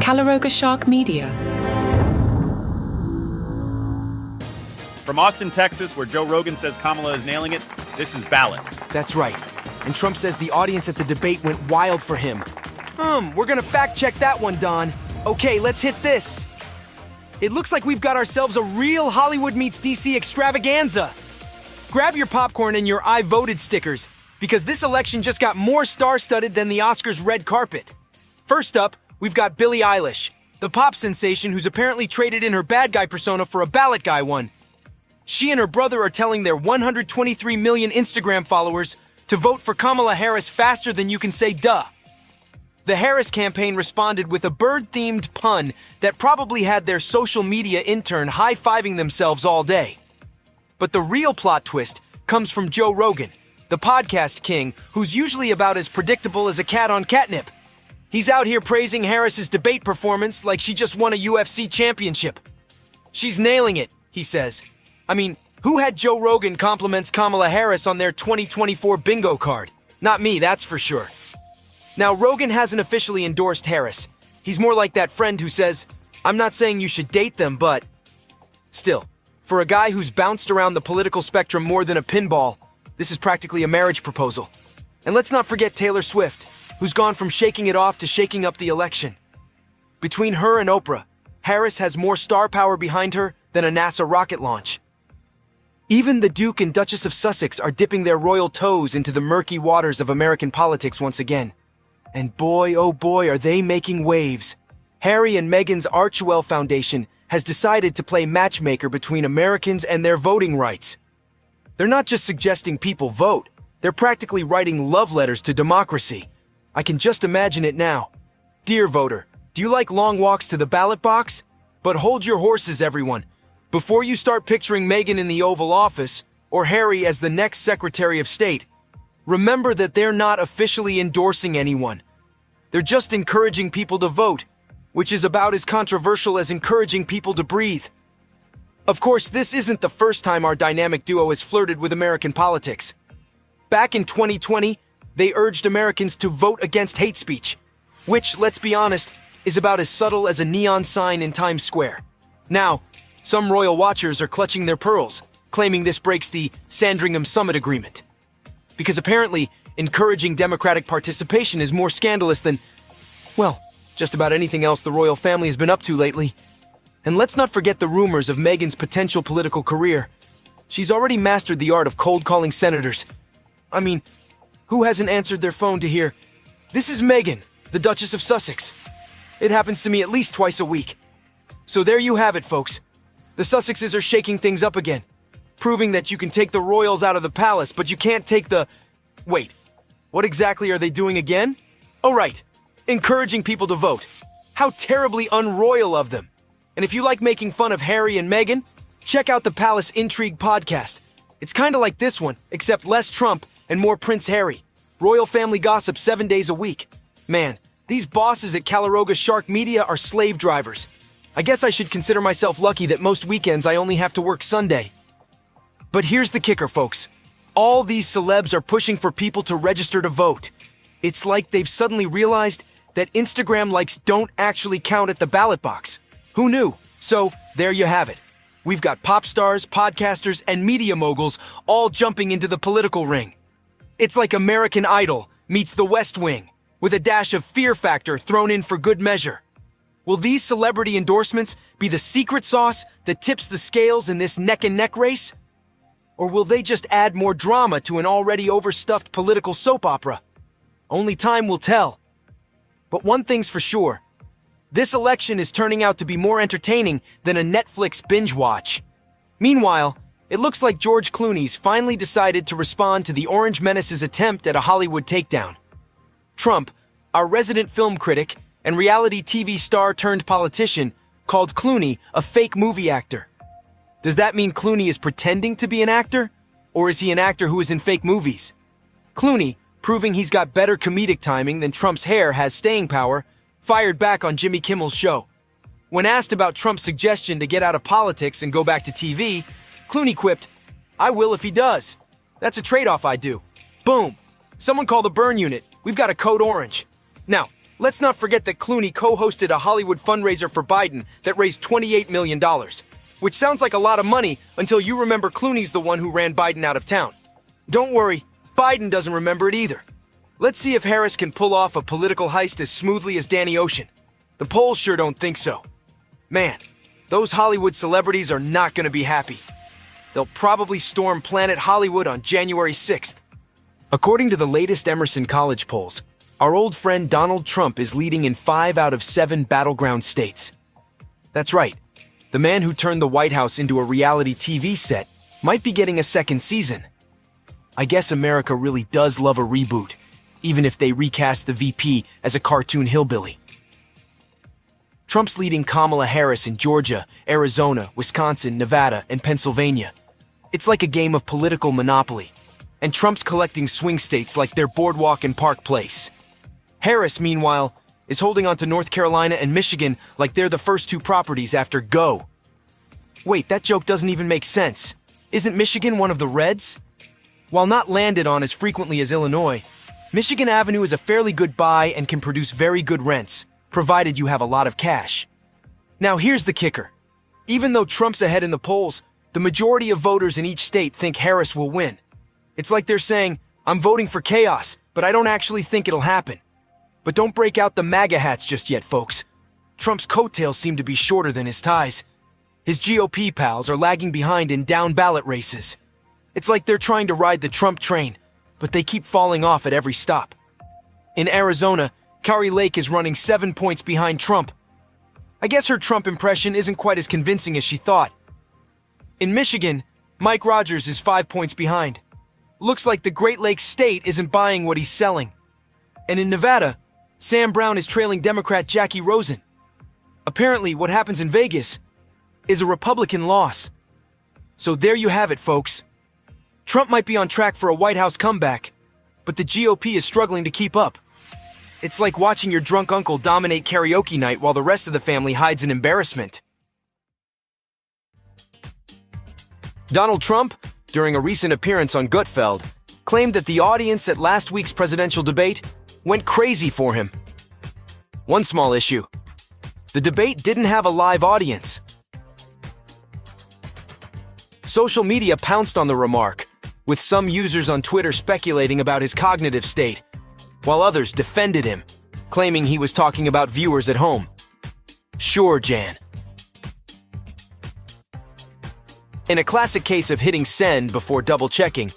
Calaroga Shark Media. From Austin, Texas, where Joe Rogan says Kamala is nailing it, this is Ballot. That's right. And Trump says the audience at the debate went wild for him. We're gonna fact check that one, Don. Okay, let's hit this. It looks like we've got ourselves a real Hollywood meets DC extravaganza. Grab your popcorn and your I voted stickers, because this election just got more star-studded than the Oscars red carpet. First up, we've got Billie Eilish, the pop sensation who's apparently traded in her bad guy persona for a ballot guy one. She and her brother are telling their 123 million Instagram followers to vote for Kamala Harris faster than you can say duh. The Harris campaign responded with a bird-themed pun that probably had their social media intern high-fiving themselves all day. But the real plot twist comes from Joe Rogan, the podcast king, who's usually about as predictable as a cat on catnip. He's out here praising Harris's debate performance like she just won a UFC championship. She's nailing it, he says. I mean, who had Joe Rogan compliments Kamala Harris on their 2024 bingo card? Not me, that's for sure. Now, Rogan hasn't officially endorsed Harris. He's more like that friend who says, I'm not saying you should date them, but... Still, for a guy who's bounced around the political spectrum more than a pinball, this is practically a marriage proposal. And let's not forget Taylor Swift, who's gone from shaking it off to shaking up the election. Between her and Oprah, Harris has more star power behind her than a NASA rocket launch. Even the Duke and Duchess of Sussex are dipping their royal toes into the murky waters of American politics once again. And boy, oh boy, are they making waves. Harry and Meghan's Archewell Foundation has decided to play matchmaker between Americans and their voting rights. They're not just suggesting people vote, they're practically writing love letters to democracy. I can just imagine it now. Dear voter, do you like long walks to the ballot box? But hold your horses, everyone. Before you start picturing Meghan in the Oval Office, or Harry as the next Secretary of State, remember that they're not officially endorsing anyone. They're just encouraging people to vote, which is about as controversial as encouraging people to breathe. Of course, this isn't the first time our dynamic duo has flirted with American politics. Back in 2020, they urged Americans to vote against hate speech, which, let's be honest, is about as subtle as a neon sign in Times Square. Now, some royal watchers are clutching their pearls, claiming this breaks the Sandringham Summit Agreement. Because apparently, encouraging democratic participation is more scandalous than, well, just about anything else the royal family has been up to lately. And let's not forget the rumors of Meghan's potential political career. She's already mastered the art of cold-calling senators. I mean, who hasn't answered their phone to hear, "This is Meghan, the Duchess of Sussex"? It happens to me at least twice a week. So there you have it, folks. The Sussexes are shaking things up again, proving that you can take the royals out of the palace, but you can't take the... Wait, what exactly are they doing again? Oh, right, encouraging people to vote. How terribly unroyal of them. And if you like making fun of Harry and Meghan, check out the Palace Intrigue podcast. It's kind of like this one, except less Trump and more Prince Harry. Royal family gossip 7 days a week. Man, these bosses at Calaroga Shark Media are slave drivers. I guess I should consider myself lucky that most weekends I only have to work Sunday. But here's the kicker, folks. All these celebs are pushing for people to register to vote. It's like they've suddenly realized that Instagram likes don't actually count at the ballot box. Who knew? So, there you have it. We've got pop stars, podcasters, and media moguls all jumping into the political ring. It's like American Idol meets The West Wing, with a dash of fear factor thrown in for good measure. Will these celebrity endorsements be the secret sauce that tips the scales in this neck-and-neck race? Or will they just add more drama to an already overstuffed political soap opera? Only time will tell. But one thing's for sure. This election is turning out to be more entertaining than a Netflix binge watch. Meanwhile, it looks like George Clooney's finally decided to respond to the Orange Menace's attempt at a Hollywood takedown. Trump, our resident film critic and reality TV star turned politician, called Clooney a fake movie actor. Does that mean Clooney is pretending to be an actor? Or is he an actor who is in fake movies? Clooney, proving he's got better comedic timing than Trump's hair has staying power, fired back on Jimmy Kimmel's show. When asked about Trump's suggestion to get out of politics and go back to TV, Clooney quipped, "I will if he does. That's a trade-off I do." Boom. Someone call the burn unit. We've got a code orange. Now, Let's not forget that Clooney co-hosted a Hollywood fundraiser for Biden that raised $28 million, which sounds like a lot of money until you remember Clooney's the one who ran Biden out of town. Don't worry, Biden doesn't remember it either. Let's see if Harris can pull off a political heist as smoothly as Danny Ocean. The polls sure don't think so. Man, those Hollywood celebrities are not going to be happy. They'll probably storm Planet Hollywood on January 6th. According to the latest Emerson College polls, our old friend Donald Trump is leading in 5 out of 7 battleground states. That's right. The man who turned the White House into a reality TV set might be getting a second season. I guess America really does love a reboot, even if they recast the VP as a cartoon hillbilly. Trump's leading Kamala Harris in Georgia, Arizona, Wisconsin, Nevada, and Pennsylvania. It's like a game of political monopoly, and Trump's collecting swing states like their Boardwalk and Park Place. Harris, meanwhile, is holding on to North Carolina and Michigan like they're the first 2 properties after go. Wait, that joke doesn't even make sense. Isn't Michigan one of the Reds? While not landed on as frequently as Illinois, Michigan Avenue is a fairly good buy and can produce very good rents, provided you have a lot of cash. Now here's the kicker. Even though Trump's ahead in the polls, the majority of voters in each state think Harris will win. It's like they're saying, I'm voting for chaos, but I don't actually think it'll happen. But don't break out the MAGA hats just yet, folks. Trump's coattails seem to be shorter than his ties. His GOP pals are lagging behind in down ballot races. It's like they're trying to ride the Trump train, but they keep falling off at every stop. In Arizona, Kari Lake is running 7 points behind Trump. I guess her Trump impression isn't quite as convincing as she thought. In Michigan, Mike Rogers is 5 points behind. Looks like the Great Lakes state isn't buying what he's selling. And in Nevada, Sam Brown is trailing Democrat Jackie Rosen. Apparently, what happens in Vegas is a Republican loss. So there you have it, folks. Trump might be on track for a White House comeback, but the GOP is struggling to keep up. It's like watching your drunk uncle dominate karaoke night while the rest of the family hides in embarrassment. Donald Trump, during a recent appearance on Gutfeld, claimed that the audience at last week's presidential debate went crazy for him. One small issue: the debate didn't have a live audience. Social media pounced on the remark, with some users on Twitter speculating about his cognitive state, while others defended him, claiming he was talking about viewers at home. Sure, Jan. In a classic case of hitting send before double-checking,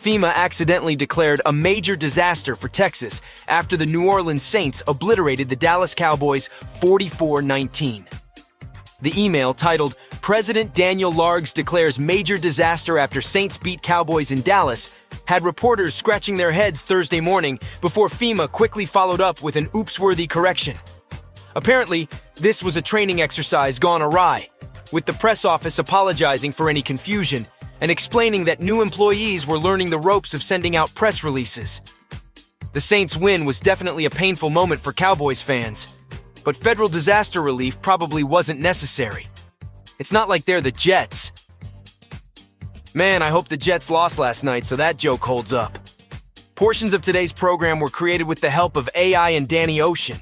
FEMA accidentally declared a major disaster for Texas after the New Orleans Saints obliterated the Dallas Cowboys 44-19. The email, titled "President Daniel Largs Declares Major Disaster After Saints Beat Cowboys in Dallas," had reporters scratching their heads Thursday morning before FEMA quickly followed up with an oops-worthy correction. Apparently, this was a training exercise gone awry, with the press office apologizing for any confusion and explaining that new employees were learning the ropes of sending out press releases. The Saints' win was definitely a painful moment for Cowboys fans, but federal disaster relief probably wasn't necessary. It's not like they're the Jets. Man, I hope the Jets lost last night so that joke holds up. Portions of today's program were created with the help of AI and Danny Ocean.